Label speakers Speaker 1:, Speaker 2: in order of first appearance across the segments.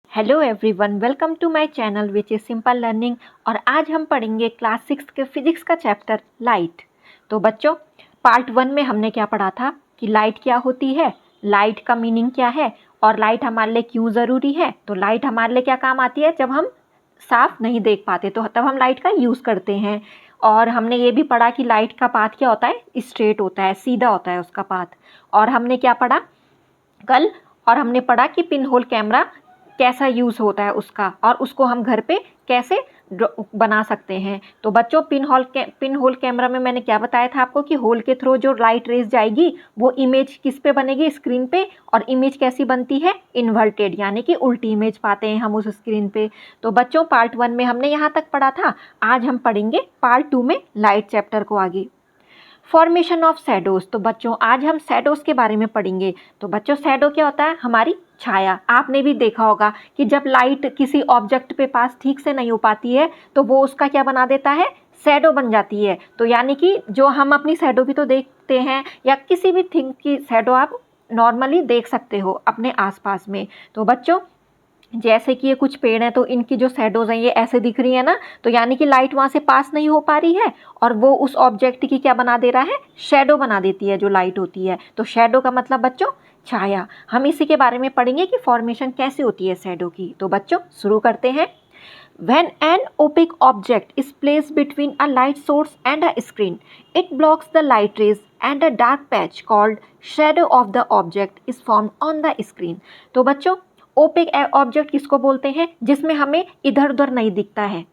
Speaker 1: Hello everyone, welcome to my channel which is simple learning. और आज हम पढ़ेंगे क्लास 6 के फिजिक्स का चैप्टर लाइट। तो बच्चों, पार्ट 1 में हमने क्या पढ़ा था कि लाइट क्या होती है, लाइट का मीनिंग क्या है और लाइट हमारे लिए क्यों ज़रूरी है। तो लाइट हमारे लिए क्या काम आती है, जब हम साफ नहीं देख पाते तो तब हम लाइट का यूज़ करते हैं। और हमने ये भी पढ़ा कि लाइट का पाथ क्या होता है, स्ट्रेट होता है, सीधा होता है उसका पाथ। और हमने क्या पढ़ा कल, और हमने पढ़ा कि पिन होल कैमरा कैसा यूज़ होता है उसका, और उसको हम घर पे कैसे बना सकते हैं। तो बच्चों, पिन होल कैमरा में मैंने क्या बताया था आपको कि होल के थ्रू जो लाइट रेज जाएगी वो इमेज किस पे बनेगी, स्क्रीन पे। और इमेज कैसी बनती है, इन्वर्टेड, यानी कि उल्टी इमेज पाते हैं हम उस स्क्रीन पे। तो बच्चों, पार्ट 1 में हमने यहाँ तक पढ़ा था। आज हम पढ़ेंगे पार्ट 2 में लाइट चैप्टर को आगे। Formation of shadows. तो बच्चों, आज हम शैडोज के बारे में पढ़ेंगे। तो बच्चों, शैडो क्या होता है, हमारी छाया। आपने भी देखा होगा कि जब लाइट किसी ऑब्जेक्ट पे पास ठीक से नहीं हो पाती है तो वो उसका क्या बना देता है, शैडो बन जाती है। तो यानी कि जो हम अपनी शैडो भी तो देखते हैं, या किसी भी थिंग की शैडो आप नॉर्मली देख सकते हो अपने आसपास में। तो बच्चों, जैसे कि ये कुछ पेड़ हैं तो इनकी जो शैडोज हैं ये ऐसे दिख रही है ना, तो यानी कि लाइट वहाँ से पास नहीं हो पा रही है और वो उस ऑब्जेक्ट की क्या बना दे रहा है, शैडो बना देती है जो लाइट होती है। तो शैडो का मतलब बच्चों छाया। हम इसी के बारे में पढ़ेंगे कि फॉर्मेशन कैसे होती है शैडो की। तो बच्चों, शुरू करते हैं। When an opaque object is placed between a light source and a screen, it blocks the light rays and a dark patch called shadow of the object is formed on the screen. तो बच्चों, opaque object किसको बोलते हैं, जिसमें हमें इधर उधर नहीं दिखता है,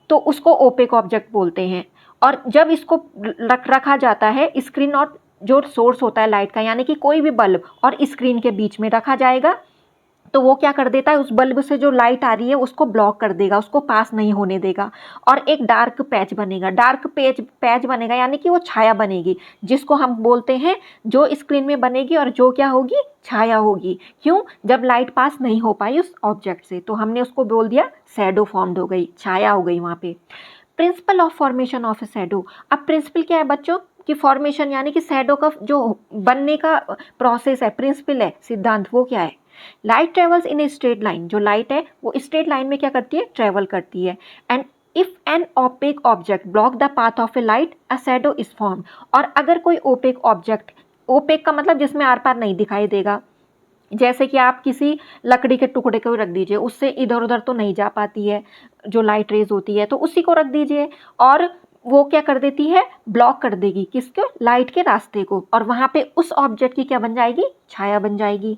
Speaker 1: तो उसको ओपेक ऑब्जेक्ट बोलते हैं। और जब इसको रखा जाता है स्क्रीन और जो सोर्स होता है लाइट का, यानी कि कोई भी बल्ब और स्क्रीन के बीच में रखा जाएगा, तो वो क्या कर देता है, उस बल्ब से जो लाइट आ रही है उसको ब्लॉक कर देगा, उसको पास नहीं होने देगा। और एक डार्क पैच बनेगा, डार्क पैच बनेगा, यानी कि वो छाया बनेगी, जिसको हम बोलते हैं, जो स्क्रीन में बनेगी और जो क्या होगी, छाया होगी। क्यों, जब लाइट पास नहीं हो पाई उस ऑब्जेक्ट से, तो हमने उसको बोल दिया शैडो फॉर्म्ड हो गई, छाया हो गई वहाँ पे। Principle of formation of a shadow. अब प्रिंसिपल क्या है बच्चों, कि फॉर्मेशन यानी कि शैडो का जो बनने का प्रोसेस है, प्रिंसिपल है, सिद्धांत, वो क्या है। Light travels in a straight line. जो लाइट है वो स्ट्रेट लाइन में क्या करती है, ट्रेवल करती है। And if an opaque object block the path of A light, a shadow is form. और अगर कोई ओपेक ऑब्जेक्ट, ओपेक का मतलब जिसमें आर पार नहीं दिखाई देगा, जैसे कि आप किसी लकड़ी के टुकड़े को रख दीजिए, उससे इधर उधर तो नहीं जा पाती है जो लाइट रेज होती है, तो उसी को रख दीजिए और वो क्या कर देती है, ब्लॉक कर देगी किसके, लाइट के रास्ते को, और वहाँ पे उस ऑब्जेक्ट की क्या बन जाएगी, छाया बन जाएगी।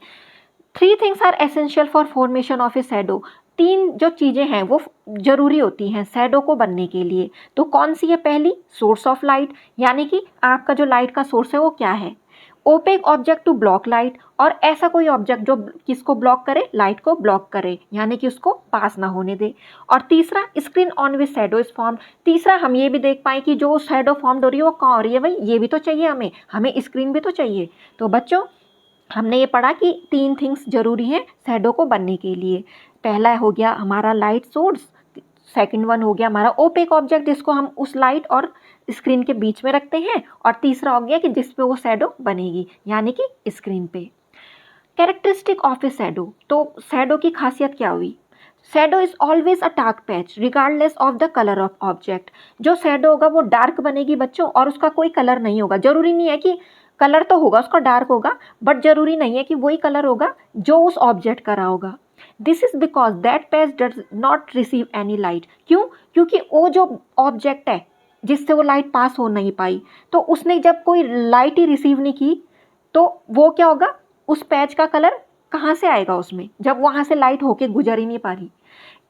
Speaker 1: 3 things are essential for formation of a shadow. 3 जो चीज़ें हैं वो जरूरी होती हैं शैडो को बनने के लिए। तो कौन सी है, पहली, सोर्स ऑफ लाइट, यानी कि आपका जो लाइट का सोर्स है वो क्या है। Opaque object to block light, और ऐसा कोई ऑब्जेक्ट जो किसको ब्लॉक करे, लाइट को ब्लॉक करे, यानी कि उसको पास ना होने दे। और तीसरा, screen on which shadow is form. तीसरा, हम ये भी देख पाए कि जो शैडो फॉर्म हो रही है वो कहाँ हो रही है, भाई ये भी तो चाहिए हमें, हमें स्क्रीन भी तो चाहिए। तो बच्चों, हमने ये पढ़ा कि 3 थिंग्स जरूरी हैं शैडो को बनने के लिए। पहला हो गया हमारा लाइट सोर्स, सेकंड वन हो गया हमारा ओपेक ऑब्जेक्ट जिसको हम उस लाइट और स्क्रीन के बीच में रखते हैं, और तीसरा हो गया कि जिस पे वो शैडो बनेगी, यानी कि स्क्रीन पे। Characteristic of a shadow. तो शैडो की खासियत क्या हुई, shadow is always a dark patch regardless of the colour of object. जो शैडो होगा वो डार्क बनेगी बच्चों, और उसका कोई कलर नहीं होगा। जरूरी नहीं है कि कलर तो होगा उसका डार्क होगा, बट जरूरी नहीं है कि वही कलर होगा जो उस ऑब्जेक्ट का रहा होगा। This is because that patch does not receive any light. क्यों, क्योंकि वो जो ऑब्जेक्ट है जिससे वो लाइट पास हो नहीं पाई, तो उसने जब कोई लाइट ही रिसीव नहीं की, तो वो क्या होगा, उस पैच का कलर कहाँ से आएगा उसमें, जब वहाँ से लाइट होके गुजर ही नहीं पा रही।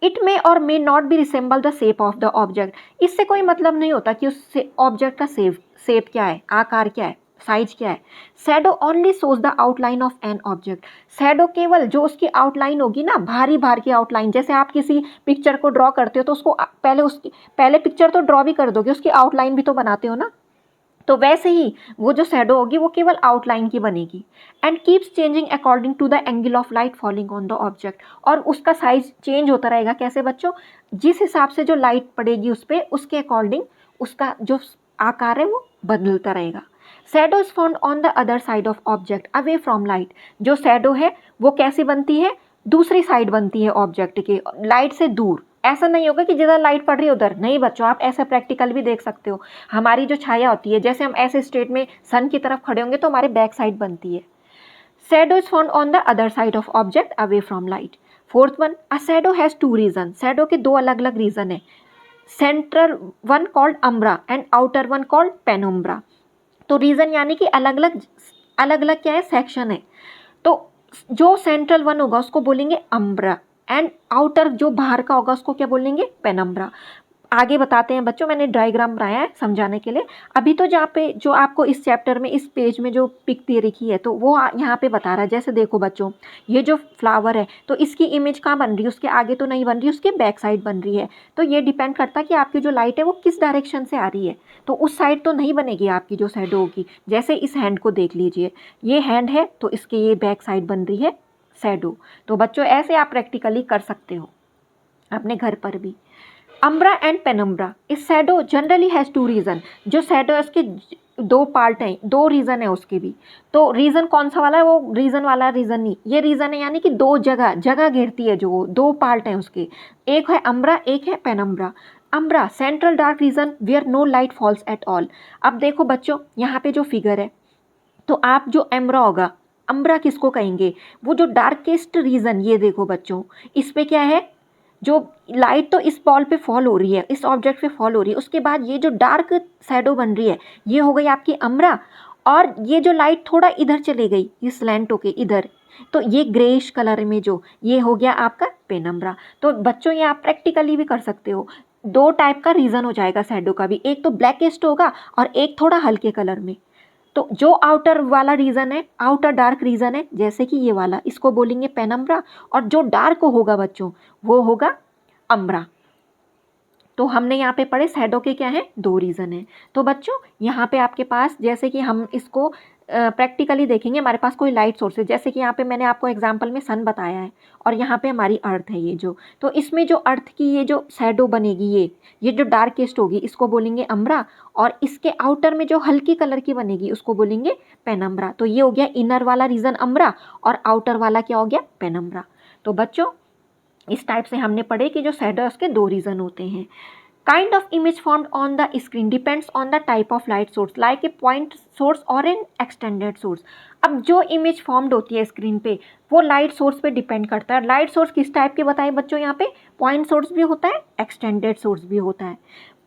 Speaker 1: इट मे और may not be resemble the shape of the object. इससे कोई मतलब नहीं होता कि उस ऑब्जेक्ट का शेप क्या है, आकार क्या है, साइज क्या है। Shadow only shows the outline of an object. Shadow केवल जो उसकी आउटलाइन होगी ना, भारी भार की आउटलाइन, जैसे आप किसी पिक्चर को ड्रॉ करते हो तो उसको पहले पिक्चर तो ड्रॉ भी कर दोगे, उसकी आउटलाइन भी तो बनाते हो ना, तो वैसे ही वो जो शैडो होगी वो केवल आउटलाइन की बनेगी। And keeps changing according to the angle of light falling on the object. और उसका साइज चेंज होता रहेगा, कैसे बच्चों, जिस हिसाब से जो लाइट पड़ेगी उस पर, उसके अकॉर्डिंग उसका जो आकार है वो बदलता रहेगा। Shadow is found on the other side of object away from light. जो शैडो है वो कैसी बनती है, दूसरी साइड बनती है ऑब्जेक्ट के, लाइट से दूर। ऐसा नहीं होगा कि जिधर लाइट पड़ रही है उधर, नहीं बच्चों, आप ऐसा प्रैक्टिकल भी देख सकते हो। हमारी जो छाया होती है, जैसे हम ऐसे स्ट्रेट में सन की तरफ खड़े होंगे तो हमारे बैक साइड बनती है। Shadow is found on the other side of object away from light. Fourth one, a shadow has two region. Shadow के दो अलग अलग रीजन है, central one called umbra and outer one called penumbra. तो region यानी कि अलग अलग क्या है, सेक्शन है। तो जो सेंट्रल वन होगा उसको बोलेंगे अम्ब्रा, एंड आउटर जो बाहर का होगा उसको क्या बोलेंगे, पेनम्ब्रा। आगे बताते हैं बच्चों, मैंने डायग्राम बनाया है समझाने के लिए। अभी तो जहाँ पे जो आपको इस चैप्टर में इस पेज में जो पिक दे रखी है तो वो यहाँ पे बता रहा है। जैसे देखो बच्चों, ये जो फ्लावर है तो इसकी इमेज कहाँ बन रही है, उसके आगे तो नहीं बन रही, उसके बैक साइड बन रही है। तो ये डिपेंड करता है कि आपकी जो लाइट है वो किस डायरेक्शन से आ रही है। तो उस साइड तो नहीं बनेगी आपकी जो शैडो होगी। जैसे इस हैंड को देख लीजिए, ये हैंड है तो इसके ये बैक साइड बन रही है शैडो। तो बच्चों ऐसे आप प्रैक्टिकली कर सकते हो अपने घर पर भी। अम्ब्रा एंड पेनम्ब्रा, इस shadow generally has two region. जो शैडो है उसके दो पार्ट हैं, दो रीज़न है उसके भी। तो रीज़न कौन सा वाला है, वो रीज़न वाला रीज़न नहीं, ये रीज़न है यानी कि दो जगह घेरती है, जो दो पार्ट हैं उसके, एक है अम्ब्रा एक है penumbra. Umbra central dark region where no light falls at all. अब देखो बच्चों, यहाँ पे जो फिगर है तो आप जो एम्ब्रा होगा, अम्ब्रा किसको कहेंगे, वो जो डार्केस्ट रीजन, ये देखो बच्चों, इस पे क्या है, जो लाइट तो इस बॉल पे फॉल हो रही है, इस ऑब्जेक्ट पे फॉल हो रही है, उसके बाद ये जो डार्क शैडो बन रही है ये हो गई आपकी अम्ब्रा। और ये जो लाइट थोड़ा इधर चली गई इस लैंड होके इधर, तो ये ग्रेइश कलर में जो ये हो गया आपका पेनम्ब्रा। तो बच्चों ये आप प्रैक्टिकली भी कर सकते हो। दो टाइप का रीजन हो जाएगा शैडो का भी, एक तो ब्लैकेस्ट होगा और एक थोड़ा हल्के कलर में। तो जो आउटर वाला रीजन है, आउटर डार्क रीजन है, जैसे कि ये वाला, इसको बोलेंगे पेनम्ब्रा। और जो डार्क होगा बच्चों वो होगा अम्ब्रा। तो हमने यहाँ पे पढ़े शैडो के क्या है, दो रीज़न है। तो बच्चों यहाँ पे आपके पास, जैसे कि हम इसको प्रैक्टिकली देखेंगे, हमारे पास कोई लाइट सोर्स है, जैसे कि यहाँ पे मैंने आपको एग्जांपल में सन बताया है और यहाँ पे हमारी अर्थ है ये जो, तो इसमें जो अर्थ की ये जो शैडो बनेगी, ये जो डार्केस्ट होगी इसको बोलेंगे अम्ब्रा। और इसके आउटर में जो हल्की कलर की बनेगी उसको बोलेंगे पेनम्ब्रा। तो ये हो गया इनर वाला रीजन अम्ब्रा और आउटर वाला क्या हो गया, पेनम्ब्रा। तो बच्चों इस टाइप से हमने पढ़े कि जो शैडो है उसके दो रीजन होते हैं। Kind of image formed on the screen depends on the type of light source like a point source और एन एक्सटेंडेड सोर्स। अब जो इमेज फॉर्म्ड होती है स्क्रीन पे वो लाइट सोर्स पे डिपेंड करता है। लाइट सोर्स किस टाइप के बताए बच्चों, यहाँ पे पॉइंट सोर्स भी होता है, एक्सटेंडेड सोर्स भी होता है।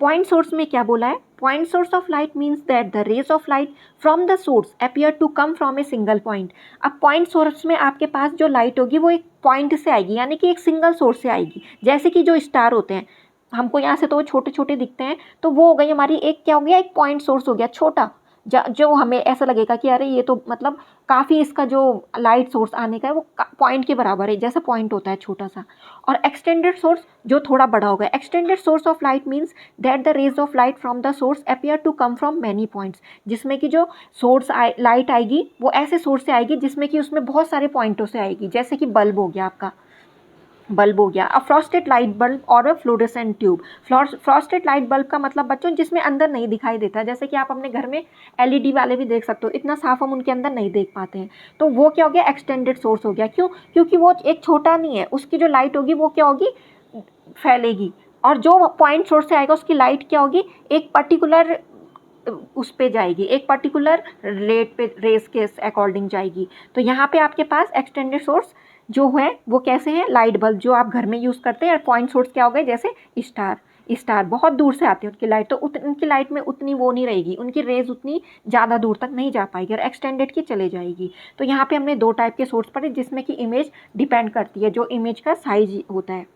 Speaker 1: पॉइंट सोर्स में क्या बोला है, point source of light means that the rays of light from the source appear to come from a single point. अब पॉइंट सोर्स में आपके पास जो लाइट होगी वो एक पॉइंट से आएगी, यानी कि एक सिंगल सोर्स से आएगी। जैसे कि जो स्टार होते हैं, हमको यहाँ से तो वो छोटे छोटे दिखते हैं, तो वो हो गई हमारी एक क्या हो गया, एक पॉइंट सोर्स हो गया छोटा, जो हमें ऐसा लगेगा कि अरे ये तो मतलब काफ़ी इसका जो लाइट सोर्स आने का है वो पॉइंट के बराबर है, जैसा पॉइंट होता है छोटा सा। और एक्सटेंडेड सोर्स जो थोड़ा बड़ा होगा, extended source of light means that the rays of light from the source appear to come from many points. जिसमें कि जो सोर्स लाइट आएगी वो ऐसे सोर्स से आएगी जिसमें कि उसमें बहुत सारे पॉइंटों से आएगी, जैसे कि बल्ब हो गया आपका, बल्ब हो गया, अ फ्रॉस्टेड लाइट बल्ब और a fluorescent tube. Frosted light bulb का मतलब बच्चों जिसमें अंदर नहीं दिखाई देता, जैसे कि आप अपने घर में एलईडी वाले भी देख सकते हो, इतना साफ हम उनके अंदर नहीं देख पाते हैं। तो वो क्या हो गया, एक्सटेंडेड सोर्स हो गया। क्यों, क्योंकि वो एक छोटा नहीं है, उसकी जो लाइट होगी वो क्या होगी, फैलेगी। और जो पॉइंट सोर्स से आएगा उसकी लाइट क्या होगी, एक पर्टिकुलर उस पे जाएगी, एक पर्टिकुलर रेट पे, रेस के अकॉर्डिंग जाएगी। तो यहाँ पे आपके पास एक्सटेंडेड सोर्स जो है वो कैसे हैं, लाइट बल्ब जो आप घर में यूज़ करते हैं। और पॉइंट सोर्स क्या हो गए, जैसे स्टार बहुत दूर से आते हैं उनकी लाइट, तो उनकी लाइट में उतनी वो नहीं रहेगी, उनकी रेज उतनी ज़्यादा दूर तक नहीं जा पाएगी और एक्सटेंडेड की चले जाएगी। तो यहाँ पे हमने दो टाइप के सोर्स पढ़े जिसमें कि इमेज डिपेंड करती है, जो इमेज का साइज होता है।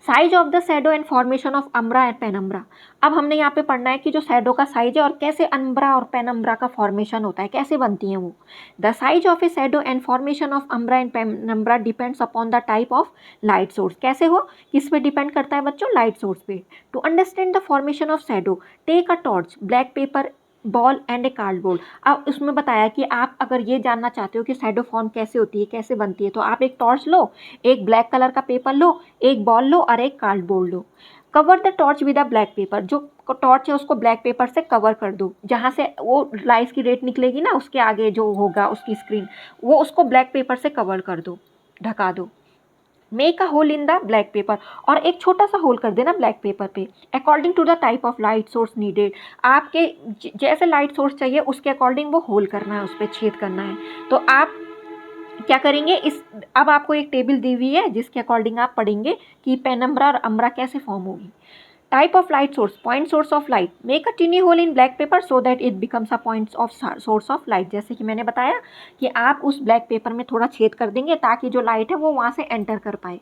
Speaker 1: Size of the shadow and formation of umbra and penumbra. अब हमने यहाँ पे पढ़ना है कि जो शैडो का साइज है और कैसे अम्ब्रा और पेनम्ब्रा का फॉर्मेशन होता है, कैसे बनती हैं वो। The size of a shadow and formation of umbra and penumbra depends upon the type of light source. कैसे हो, किस पे डिपेंड करता है बच्चों, लाइट सोर्स पे। To understand the formation of shadow take a torch, black paper, ball and a cardboard. अब उसमें बताया कि आप अगर ये जानना चाहते हो कि शैडो फॉर्म कैसे होती है, कैसे बनती है, तो आप एक टॉर्च लो, एक ब्लैक कलर का पेपर लो, एक बॉल लो और एक cardboard low. Cover the torch with a black pepper, जो टॉर्च है उसको ब्लैक पेपर से कवर कर दो, जहाँ से वो लाइट की रेट निकलेगी ना उसके आगे जो होगा उसकी स्क्रीन, वो उसको ब्लैक पेपर से कवर कर दो। ढका दो। Make a hole in the black paper, और एक छोटा सा होल कर देना ब्लैक पेपर पे। According to the type of light source needed, आपके जैसे लाइट सोर्स चाहिए उसके अकॉर्डिंग वो होल करना है, उस पर छेद करना है। तो आप क्या करेंगे, इस अब आपको एक टेबल दी हुई है जिसके अकॉर्डिंग आप पढ़ेंगे कि पेनम्ब्रा और अम्ब्रा कैसे फॉर्म होगी। Type of light source, point source of light, make a tiny hole in black paper so that it becomes a point of source of light. जैसे कि मैंने बताया कि आप उस ब्लैक पेपर में थोड़ा छेद कर देंगे ताकि जो लाइट है वो वहाँ से एंटर कर पाए।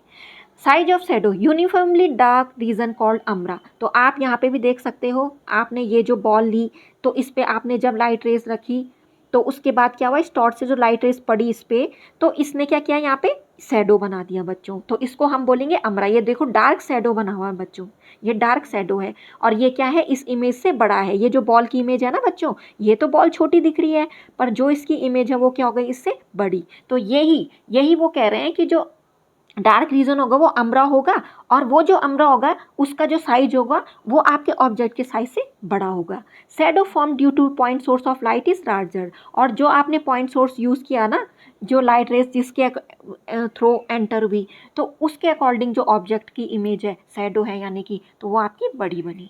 Speaker 1: Size of shadow, uniformly dark region called umbra. तो आप यहाँ पे भी देख सकते हो, आपने ये जो बॉल ली तो इस पे आपने जब लाइट रेज रखी तो उसके बाद क्या हुआ, इस टॉर्च से जो लाइट रेज पड़ी इस पे, तो इसने क्या किया, यहाँ पे शैडो बना दिया बच्चों। तो इसको हम बोलेंगे अम्ब्रा। ये देखो डार्क शैडो बना हुआ है बच्चों, ये डार्क शैडो है। और ये क्या है, इस इमेज से बड़ा है। ये जो बॉल की इमेज है ना बच्चों, ये तो बॉल छोटी दिख रही है, पर जो इसकी इमेज है वो क्या हो गई, इससे बड़ी। तो यही वो कह रहे हैं कि जो डार्क रीजन होगा वो अम्ब्रा होगा, और वो जो अम्ब्रा होगा उसका जो साइज होगा वो आपके ऑब्जेक्ट के साइज से बड़ा होगा। Shadow form due two point source of light is larger, और जो आपने पॉइंट सोर्स यूज़ किया ना, जो लाइट रेज जिसके थ्रू एंटर हुई, तो उसके अकॉर्डिंग जो ऑब्जेक्ट की इमेज है, शैडो है यानी कि, तो वो आपकी बड़ी बनी।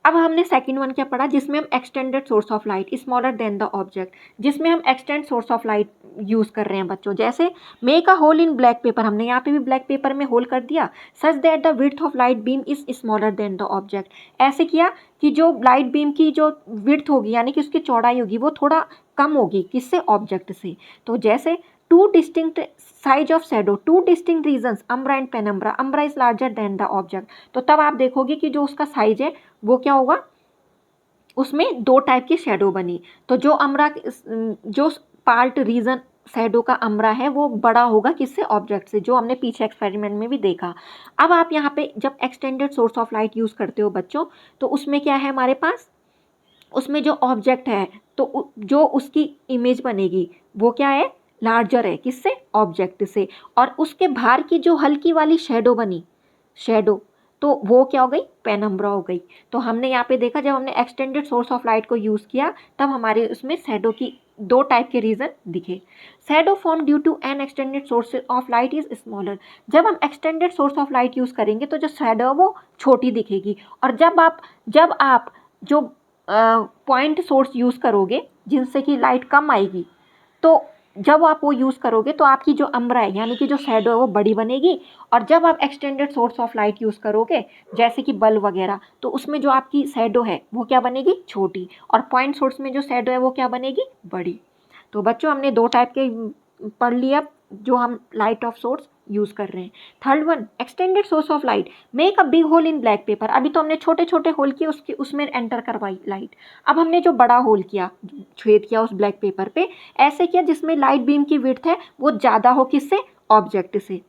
Speaker 1: अब हमने सेकंड वन क्या पढ़ा, जिसमें हम extended source of light smaller than the object, जिसमें हम extend source of light use कर रहे हैं बच्चों। जैसे make a hole in black paper, हमने यहाँ पे भी ब्लैक पेपर में होल कर दिया, such that the width of light beam is smaller than the object. ऐसे किया कि जो लाइट बीम की जो विड्थ होगी यानी कि उसकी चौड़ाई होगी वो थोड़ा कम होगी, किससे, ऑब्जेक्ट से। तो जैसे two distinct size of shadow, two distinct regions umbra and penumbra, umbra is larger than the object. तो तब आप देखोगे कि जो उसका साइज है वो क्या होगा, उसमें दो टाइप की शैडो बनी। तो जो अम्ब्रा, जो पार्ट रीजन शैडो का अम्ब्रा है वो बड़ा होगा, किससे, ऑब्जेक्ट से, जो हमने पीछे एक्सपेरिमेंट में भी देखा। अब आप यहाँ पे जब extended source of light use करते हो बच्चों, तो उसमें क्या है हमारे पास, उसमें जो ऑब्जेक्ट है तो जो उसकी इमेज बनेगी वो क्या है, लार्जर है, किससे, ऑब्जेक्ट से। और उसके बाहर की जो हल्की वाली शैडो बनी, शैडो, तो वो क्या हो गई, पेनम्ब्रा हो गई। तो हमने यहाँ पे देखा, जब हमने एक्सटेंडेड सोर्स ऑफ लाइट को यूज़ किया तब हमारे उसमें शैडो की दो टाइप के रीजन दिखे। Shadow form due to an extended source of light is smaller, जब हम extended source of light use करेंगे तो जो शैडो है वो छोटी दिखेगी। और जब आप जो पॉइंट सोर्स यूज़ करोगे जिनसे कि लाइट कम आएगी, तो जब आप वो यूज़ करोगे तो आपकी जो अम्ब्रा है यानी कि जो शैडो है वो बड़ी बनेगी। और जब आप extended source of light use करोगे जैसे कि बल्ब वगैरह, तो उसमें जो आपकी शैडो है वो क्या बनेगी, छोटी। और पॉइंट सोर्स में जो शैडो है वो क्या बनेगी, बड़ी। तो बच्चों हमने दो टाइप के पढ़ लिया जो हम लाइट ऑफ सोर्स यूज़ कर रहे हैं। Third one, extended source of light, make a big hole in black paper. अभी तो हमने छोटे छोटे होल किए, उसमें एंटर करवाई लाइट। अब हमने जो बड़ा होल किया, छेद किया उस ब्लैक पेपर पे, ऐसे किया जिसमें लाइट बीम की विड्थ है वो ज़्यादा हो, किससे, ऑब्जेक्ट से।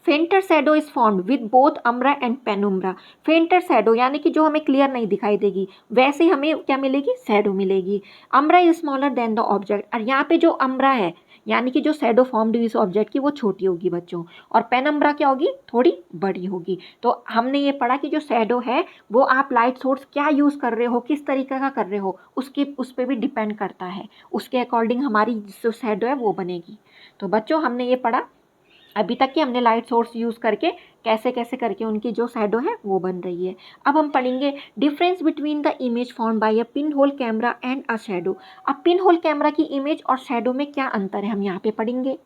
Speaker 1: फेंटर shadow is formed with both umbra and penumbra. फेंटर shadow यानी कि जो हमें क्लियर नहीं दिखाई देगी, वैसे हमें क्या मिलेगी, शैडो मिलेगी। Umbra is smaller than the object, और यहाँ पे जो अम्ब्रा है यानी कि जो शैडो फॉर्म्ड हुई इस ऑब्जेक्ट की वो छोटी होगी बच्चों, और पेनम्ब्रा क्या होगी, थोड़ी बड़ी होगी। तो हमने ये पढ़ा कि जो शैडो है वो आप लाइट सोर्स क्या यूज़ कर रहे हो, किस तरीके का कर रहे हो, उस पर भी डिपेंड करता है। उसके अकॉर्डिंग हमारी जो शैडो है वो बनेगी। तो बच्चों हमने ये पढ़ा अभी तक कि हमने लाइट सोर्स यूज़ करके कैसे कैसे करके उनकी जो शैडो है वो बन रही है। अब हम पढ़ेंगे difference between the image form by a pin hole camera and a shadow. अब पिन होल कैमरा की इमेज और शैडो में क्या अंतर है हम यहाँ पे पढ़ेंगे।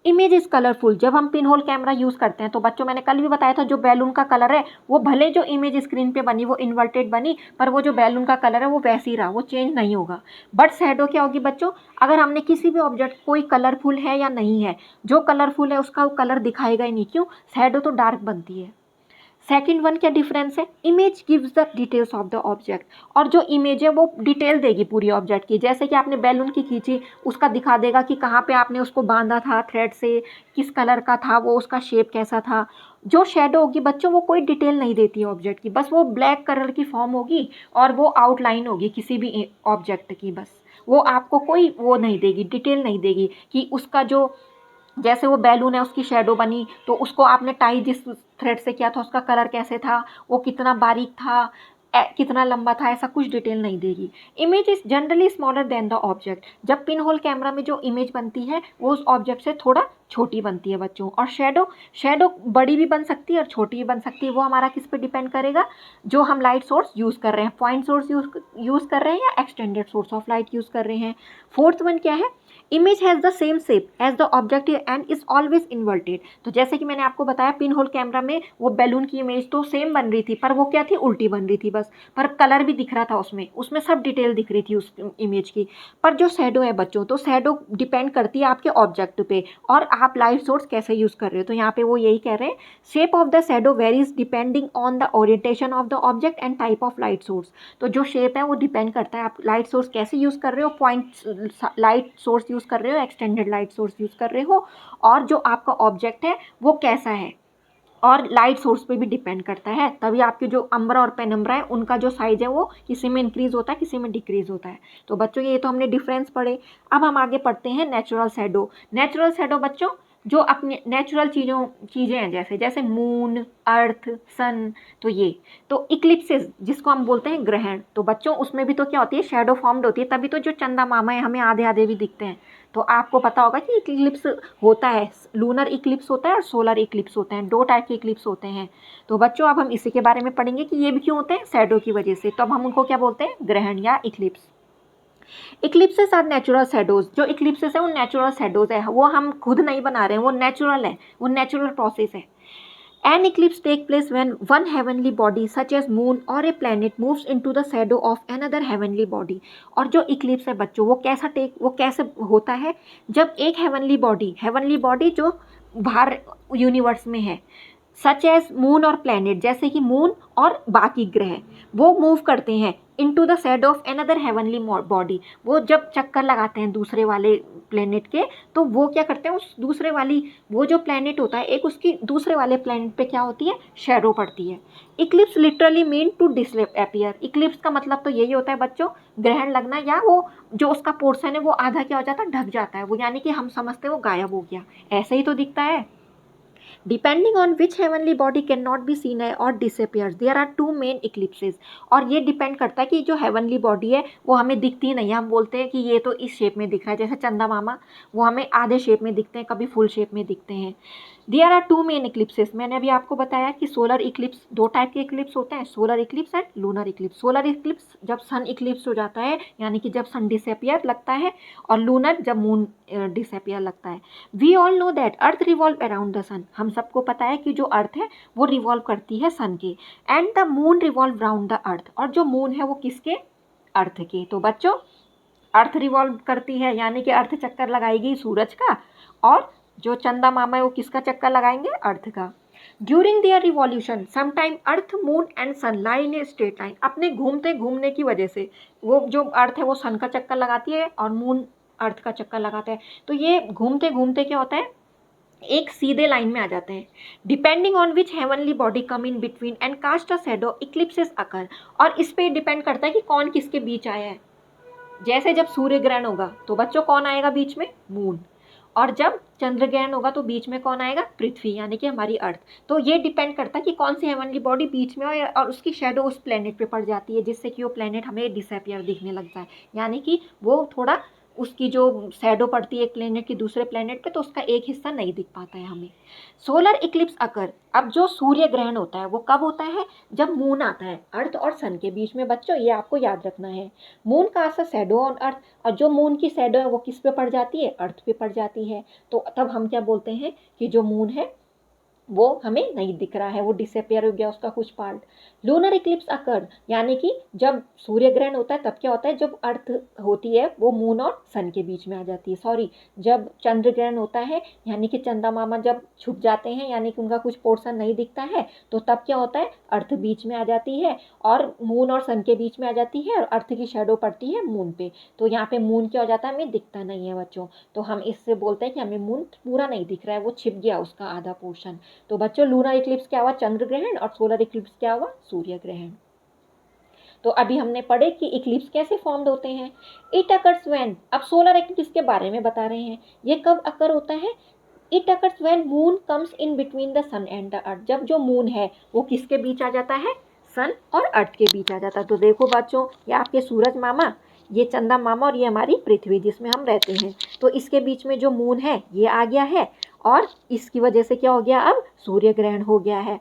Speaker 1: इमेज इज़ कलरफुल, जब हम पिन होल कैमरा यूज़ करते हैं तो बच्चों मैंने कल भी बताया था जो बैलून का कलर है वो भले जो इमेज स्क्रीन पे बनी वो इन्वर्टेड बनी, पर वो जो बैलून का कलर है वो वैसे ही रहा, वो चेंज नहीं होगा। बट शैडो क्या होगी बच्चों, अगर हमने किसी भी ऑब्जेक्ट, कोई कलरफुल है या नहीं है, जो कलरफुल है उसका वो कलर दिखाएगा ही नहीं, क्यों, शैडो तो डार्क बनती है। सेकंड वन क्या डिफरेंस है, image gives the details of the object, और जो इमेज है वो डिटेल देगी पूरी ऑब्जेक्ट की। जैसे कि आपने बैलून की खींची, उसका दिखा देगा कि कहाँ पे आपने उसको बांधा था थ्रेड से, किस कलर का था वो, उसका शेप कैसा था। जो शेडो होगी बच्चों वो कोई डिटेल नहीं देती है ऑब्जेक्ट की, बस वो ब्लैक कलर की फॉर्म होगी और वो आउटलाइन होगी किसी भी ऑब्जेक्ट की, बस वो आपको कोई वो नहीं देगी, डिटेल नहीं देगी कि उसका जो, जैसे वो बैलून है उसकी शेडो बनी तो उसको आपने टाई जिस थ्रेड से किया था उसका कलर कैसे था, वो कितना बारीक था, कितना लंबा था, ऐसा कुछ डिटेल नहीं देगी। Image is generally smaller than the object. जब पिन होल कैमरा में जो इमेज बनती है वो उस ऑब्जेक्ट से थोड़ा छोटी बनती है बच्चों। और शेडो बड़ी भी बन सकती है और छोटी भी बन सकती है। वो हमारा किस पे डिपेंड करेगा, जो हम लाइट सोर्स यूज़ कर रहे हैं, पॉइंट सोर्स यूज़ कर रहे हैं या extended source of light use कर रहे हैं। फोर्थ वन क्या है, image has the same shape as the objective and is always inverted. तो जैसे कि मैंने आपको बताया पिन होल कैमरा में वो बैलून की इमेज तो सेम बन रही थी, पर वो क्या थी, उल्टी बन रही थी बस, पर कलर भी दिख रहा था उसमें सब डिटेल दिख रही थी उस इमेज की। पर जो शैडो है बच्चों, तो शैडो डिपेंड करती है आपके ऑब्जेक्ट पे और आप लाइट सोर्स कैसे यूज़ कर रहे हो। तो यहाँ पे वो यही कह रहे हैं, shape of the shadow varies depending on the orientation of the object and type of light source. तो जो शेप है वो डिपेंड करता है आप लाइट सोर्स कैसे यूज़ कर रहे हो, पॉइंट लाइट सोर्स यूज़ कर रहे हो, एक्सटेंडेड लाइट सोर्स यूज़ कर रहे हो, और जो आपका ऑब्जेक्ट है वो कैसा है, और लाइट सोर्स पे भी डिपेंड करता है। तभी आपके जो अम्ब्रा और पेनम्ब्रा है उनका जो साइज है वो किसी में इंक्रीज होता है, किसी में डिक्रीज होता है। तो बच्चों ये तो हमने डिफरेंस पढ़े। अब हम आगे पढ़ते हैं नेचुरल शैडो। नेचुरल शैडो बच्चों जो अपने नेचुरल चीज़ें हैं, जैसे मून, अर्थ, सन, तो ये तो इक्लिप्सेस जिसको हम बोलते हैं ग्रहण, तो बच्चों उसमें भी तो क्या होती है, शैडो फॉर्म्ड होती है, तभी तो जो चंदा मामा है हमें आधे आधे भी दिखते हैं। तो आपको पता होगा कि इक्लिप्स होता है, लूनर इक्लिप्स होता है और सोलर इक्लिप्स होते हैं, दो टाइप के इक्लिप्स होते हैं। तो बच्चों अब हम इसी के बारे में पढ़ेंगे कि ये भी क्यों होते हैं, शैडो की वजह से। तो अब हम उनको क्या बोलते हैं, ग्रहण या eclipse. Eclipses are natural shadows. जो इक्लिप्सेस है वो नेचुरल शैडोज है, वो हम खुद नहीं बना रहे हैं, वो नेचुरल है, वो नेचुरल प्रोसेस है। An eclipse takes place when one heavenly body such as moon or a planet moves into the shadow of another heavenly body। और जो इक्लिप्स है बच्चों वो कैसे होता है, जब एक हेवनली बॉडी जो बाहर यूनिवर्स में है, सच एज मून और प्लैनेट, जैसे कि मून और बाकी ग्रह, वो मूव करते हैं into the shadow of another heavenly body. वो जब चक्कर लगाते हैं दूसरे वाले प्लैनेट के, तो वो क्या करते हैं, उस दूसरे वाली, वो जो प्लैनेट होता है एक, उसकी दूसरे वाले प्लैनेट पे क्या होती है, शैडो पड़ती है। Eclipse literally mean to disappear. Eclipse का मतलब तो यही होता है बच्चों, ग्रहण लगना, या वो जो उसका पोर्शन है वो आधा क्या हो जाता है, ढक जाता है, वो यानी कि हम समझते हैं वो गायब हो गया, ऐसे ही तो दिखता है। Depending on which heavenly body can not be seen है और disappears, there are two main eclipses. और ये डिपेंड करता है कि जो हेवनली बॉडी है वो हमें दिखती नहीं है, हम बोलते हैं कि ये तो इस शेप में दिख रहा है, जैसे चंदा मामा, वो हमें आधे शेप में दिखते हैं, कभी फुल शेप में दिखते हैं। There are two main eclipses. मैंने अभी आपको बताया कि सोलर इक्लिप्स, दो टाइप के इक्लिप्स होते हैं, solar eclipse and lunar eclipse. Solar eclipse जब सन इक्लिप्स हो जाता है, यानी कि जब सन डिसअपियर लगता है, और लूनर जब मून डिसअपियर लगता है। We all know that earth revolve around the sun. हम सबको पता है कि जो अर्थ है वो रिवॉल्व करती है सन के, and the moon revolve round the earth. और जो मून है वो किसके, अर्थ के। तो बच्चों अर्थ रिवॉल्व करती है, यानी कि अर्थ चक्कर लगाएगी सूरज का, और जो चंदा मामा है वो किसका चक्कर लगाएंगे, अर्थ का। During their revolution sometime earth, moon and sun lie in a straight line. अपने घूमने की वजह से वो जो अर्थ है वो सन का चक्कर लगाती है और मून अर्थ का चक्कर लगाता है, तो ये घूमते घूमते क्या होता है, एक सीधे लाइन में आ जाते हैं। Depending on which heavenly body come in between and cast a shadow eclipses occur. और इस पे डिपेंड करता है कि कौन किसके बीच आया है। जैसे जब सूर्य ग्रहण होगा तो बच्चों कौन आएगा बीच में, मून, और जब चंद्र ग्रहण होगा तो बीच में कौन आएगा, पृथ्वी, यानी कि हमारी अर्थ। तो ये डिपेंड करता है कि कौन सी हेवनली बॉडी बीच में हो और उसकी शेडो उस प्लेनेट पे पड़ जाती है, जिससे कि वो प्लेनेट हमें डिसअपियर दिखने लगता है, यानी कि वो थोड़ा, उसकी जो शैडो पड़ती है एक प्लेनेट की दूसरे प्लेनेट पे, तो उसका एक हिस्सा नहीं दिख पाता है हमें। सोलर इक्लिप्स अकर। अब जो सूर्य ग्रहण होता है वो कब होता है, जब मून आता है अर्थ और सन के बीच में। बच्चों ये आपको याद रखना है, मून का असर शैडो ऑन अर्थ, और जो मून की शैडो है वो किस पे पड़ जाती है, अर्थ पे पड़ जाती है। तो तब हम क्या बोलते हैं कि जो मून है वो हमें नहीं दिख रहा है, वो डिसअपियर हो गया उसका कुछ पार्ट। लूनर इक्लिप्स अकर, यानी कि जब सूर्य ग्रहण होता है तब क्या होता है, जब अर्थ होती है वो मून और सन के बीच में आ जाती है, सॉरी, जब चंद्र ग्रहण होता है, यानी कि चंदा मामा जब छुप जाते हैं, यानी कि उनका कुछ पोर्शन नहीं दिखता है, तो तब क्या होता है, अर्थ बीच में आ जाती है और मून और सन के बीच में आ जाती है, और अर्थ की शेडो पड़ती है मून पे। तो यहाँ पे मून क्या हो जाता है, हमें दिखता नहीं है बच्चों। तो हम इससे बोलते हैं कि हमें मून पूरा नहीं दिख रहा है, वो छिप गया उसका आधा पोर्शन। तो बच्चों लूनर इक्लिप्स क्या हुआ, चंद्र ग्रहण, और सोलर इक्लिप्स क्या हुआ, सूर्य ग्रहण। तो अभी हमने पढ़े कि इक्लिप्स कैसे फॉर्म्ड होते हैं। इट अकर्स व्हेन, अब सोलर इक्लिप्स के बारे में बता रहे हैं, ये कब अकर होता है। It occurs when moon comes in between the sun and the earth. जब जो मून है वो किसके बीच आ जाता है, सन और अर्थ के बीच आ जाता है। तो देखो बच्चों, ये आपके सूरज मामा, ये चंदा मामा और ये हमारी पृथ्वी जिसमें हम रहते हैं। तो इसके बीच में जो मून है ये आ गया है और इसकी वजह से क्या हो गया, अब सूर्य ग्रहण हो गया है।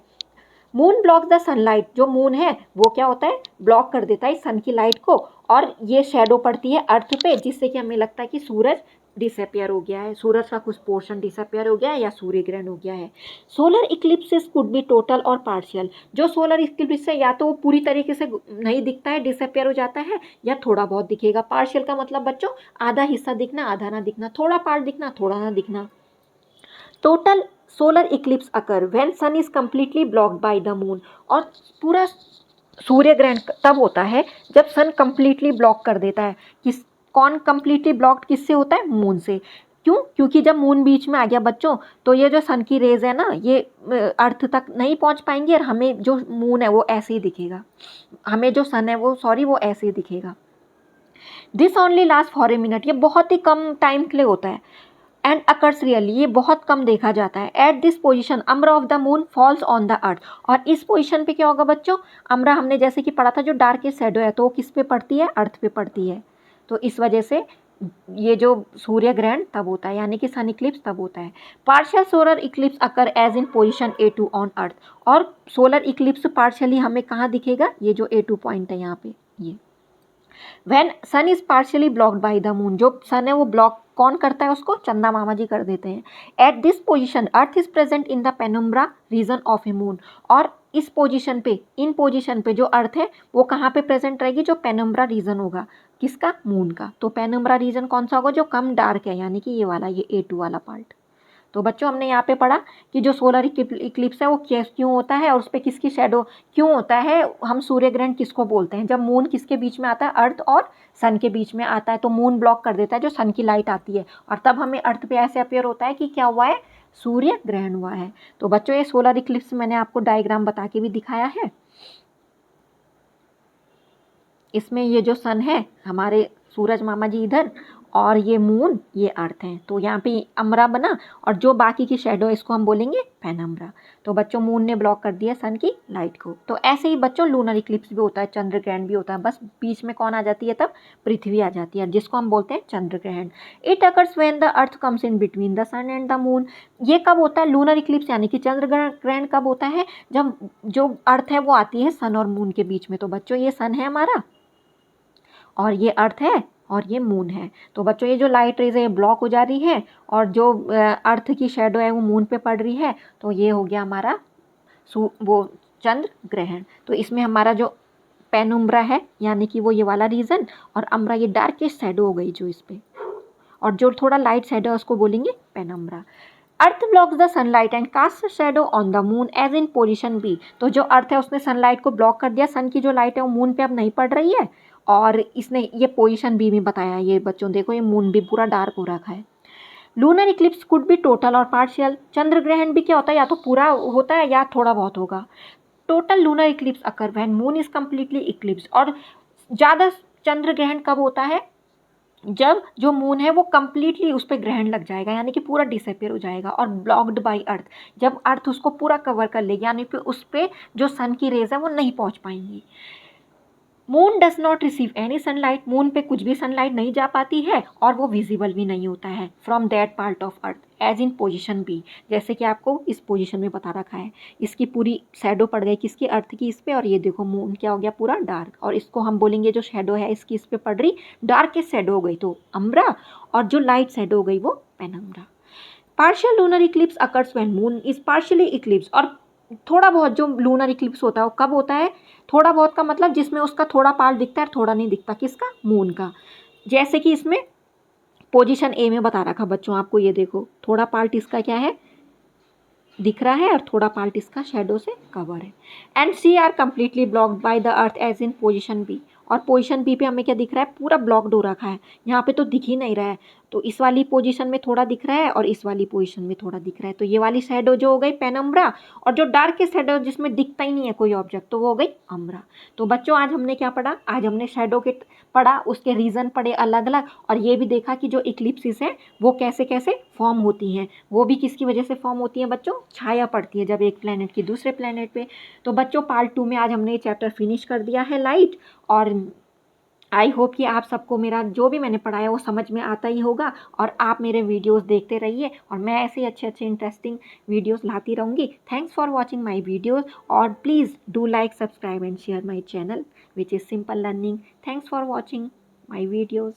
Speaker 1: मून ब्लॉक द सनलाइट, जो मून है वो क्या होता है, ब्लॉक कर देता है सन की लाइट को और ये शेडो पड़ती है अर्थ पे, जिससे कि हमें लगता है कि सूरज डिसअपियर हो गया है, सूरज का कुछ पोर्शन डिसअपियर हो गया है या सूर्य ग्रहण हो गया है। Solar eclipses could be total और पार्शियल, जो सोलर इक्लिप्स है या तो वो पूरी तरीके से नहीं दिखता है, डिसअपियर हो जाता है, या थोड़ा बहुत दिखेगा। पार्शियल का मतलब बच्चों आधा हिस्सा दिखना आधा ना दिखना, थोड़ा पार्ट दिखना थोड़ा ना दिखना। Total solar eclipse occur when sun is completely blocked by the moon, और पूरा सूर्य ग्रहण तब होता है जब सन कंप्लीटली ब्लॉक कर देता है। कौन कंप्लीटली ब्लॉक्ड किससे होता है, मून से। क्यों, क्योंकि जब मून बीच में आ गया बच्चों तो ये जो सन की रेज है ना ये अर्थ तक नहीं पहुंच पाएंगी और हमें जो मून है वो ऐसे ही दिखेगा, हमें जो सन है वो वो ऐसे ही दिखेगा। This only last for a minute, ये बहुत ही कम टाइम के लिए होता है। एंड अकर्स रियली, ये बहुत कम देखा जाता है। Eight this position umbra of the moon falls on the earth, और इस पोजिशन पे क्या होगा बच्चों, अम्ब्रा हमने जैसे कि पढ़ा था जो डार्केस्ट शैडो है तो वो किस पे पड़ती है, अर्थ पे पड़ती है। तो इस वजह से ये जो सूर्य ग्रहण तब होता है, यानी कि सन इक्लिप्स तब होता है। Partial solar eclipse occur as in position A2 on earth, और सोलर इक्लिप्स पार्शियली हमें कहाँ दिखेगा, ये जो A2 पॉइंट है यहाँ पे, ये when sun is partially blocked by the moon, जो सन है वो ब्लॉक कौन करता है उसको, चंदा मामा जी कर देते हैं। At this position earth is present in the penumbra region of a moon, और इस पोजिशन पे, इन पोजिशन पे जो अर्थ है वो कहाँ पे प्रेजेंट रहेगी, जो पेनुम्ब्रा रीजन होगा, किसका, मून का। तो पेनुम्ब्रा रीजन कौन सा होगा, जो कम डार्क है, यानी कि ये वाला, ये A2 वाला पार्ट। तो बच्चों हमने यहाँ पे पढ़ा कि जो सोलर इक्लिप्स है वो क्यों होता है और उस पर किसकी शेडो क्यों होता है। हम सूर्य ग्रहण किसको बोलते हैं, जब मून किसके बीच में आता है, अर्थ और सन के बीच में आता है, तो मून ब्लॉक कर देता है जो सन की लाइट आती है, और तब हमें अर्थ पे ऐसे अपियर होता है कि क्या हुआ है, सूर्य ग्रहण हुआ है। तो बच्चों ये सोलर इक्लिप्स मैंने आपको डायग्राम बता के भी दिखाया है। इसमें ये जो सन है हमारे सूरज मामा जी इधर, और ये मून, ये अर्थ है। तो यहाँ पे अम्ब्रा बना और जो बाकी की शेडो इसको हम बोलेंगे पेनम्ब्रा। तो बच्चों मून ने ब्लॉक कर दिया सन की लाइट को। तो ऐसे ही बच्चों लूनर इक्लिप्स भी होता है, चंद्र ग्रहण भी होता है, बस बीच में कौन आ जाती है, तब पृथ्वी आ जाती है, जिसको हम बोलते हैं चंद्र ग्रहण। It occurs when the earth comes in between the sun and the moon. ये कब होता है, लूनर इक्लिप्स यानी कि चंद्र ग्रहण कब होता है, जब जो अर्थ है वो आती है सन और मून के बीच में। तो बच्चों ये सन है हमारा और ये अर्थ है और ये मून है। तो बच्चों ये जो लाइट रेज है ये ब्लॉक हो जा रही है और जो अर्थ की शेडो है वो मून पे पड़ रही है। तो ये हो गया हमारा वो चंद्र ग्रहण। तो इसमें हमारा जो पेनुम्ब्रा है यानी कि वो ये वाला रीजन, और अम्ब्रा ये डार्केस्ट शेडो हो गई जो इस पे, और जो थोड़ा लाइट शेडो है उसको बोलेंगे penumbra. Earth blocks the sunlight and cast shadow on the moon as in position B. तो जो अर्थ है उसने सनलाइट को ब्लॉक कर दिया, सन की जो लाइट है वो मून पे अब नहीं पड़ रही है, और इसने ये पोजीशन बी में बताया। ये बच्चों देखो ये मून भी पूरा डार्क हो रखा है। Lunar Eclipse could be total और पार्शियल। चंद्र ग्रहण भी क्या होता है, या तो पूरा होता है या थोड़ा बहुत होगा। Total lunar Eclipse occur when moon is completely Eclipse. और ज़्यादा चंद्र ग्रहण कब होता है, जब जो मून है वो कम्प्लीटली उस पर ग्रहण लग जाएगा, यानी कि पूरा डिसअपियर हो जाएगा, और ब्लॉक्ड बाय अर्थ, जब अर्थ उसको पूरा कवर कर लेगी, यानी कि उस पर जो सन की रेज है वो नहीं पहुंच पाएंगी। Moon does not receive any sunlight. Moon पे कुछ भी सनलाइट नहीं जा पाती है और वो विजिबल भी नहीं होता है from that part of earth as in position B. जैसे कि आपको इस पोजिशन में बता रखा है, इसकी पूरी शेडो पड़ गई किसकी, अर्थ की इस पे, और ये देखो मून क्या हो गया पूरा डार्क, और इसको हम बोलेंगे जो शेडो है इसकी इस पे पड़ रही डार्केस्ट शेडो हो गई तो अम्ब्रा, और जो लाइट शेडो हो गई वो penumbra. Partial lunar Eclipse occurs when moon is partially Eclipse. और थोड़ा बहुत जो लूनर इक्लिप्स होता है वो कब होता है, थोड़ा बहुत का मतलब जिसमें उसका थोड़ा पार्ट दिखता है और थोड़ा नहीं दिखता, किसका, मून का। जैसे कि इसमें पोजीशन ए में बता रखा बच्चों आपको, ये देखो थोड़ा पार्ट इसका क्या है, दिख रहा है, और थोड़ा पार्ट इसका शेडो से कवर है। And C are completely blocked by the earth as in position B. और पोजीशन बी पे हमें क्या दिख रहा है, पूरा ब्लॉक्ड हो रखा है, यहाँ पे तो दिख ही नहीं रहा है। तो इस वाली पोजीशन में थोड़ा दिख रहा है और इस वाली पोजीशन में थोड़ा दिख रहा है। तो ये वाली शैडो जो हो गई पेनम्ब्रा, और जो डार्केस्ट शैडो जिसमें दिखता ही नहीं है कोई ऑब्जेक्ट, तो वो हो गई अम्ब्रा। तो बच्चों आज हमने क्या पढ़ा, आज हमने शैडो के पढ़ा, उसके रीज़न पढ़े अलग अलग, और ये भी देखा कि जो इक्लिप्सिस है वो कैसे कैसे फॉर्म होती हैं। वो भी किसकी वजह से फॉर्म होती हैं बच्चों, छाया पड़ती है जब एक प्लेनेट की दूसरे प्लेनेट पे। तो बच्चों पार्ट 2 में आज हमने ये चैप्टर फिनिश कर दिया है लाइट, और आई होप कि आप सबको मेरा जो भी मैंने पढ़ाया वो समझ में आता ही होगा, और आप मेरे वीडियोस देखते रहिए, और मैं ऐसे ही अच्छे अच्छे इंटरेस्टिंग वीडियोस लाती रहूँगी। Thanks for watching my videos, और please do like, subscribe and share my channel which is simple learning. Thanks for watching my videos.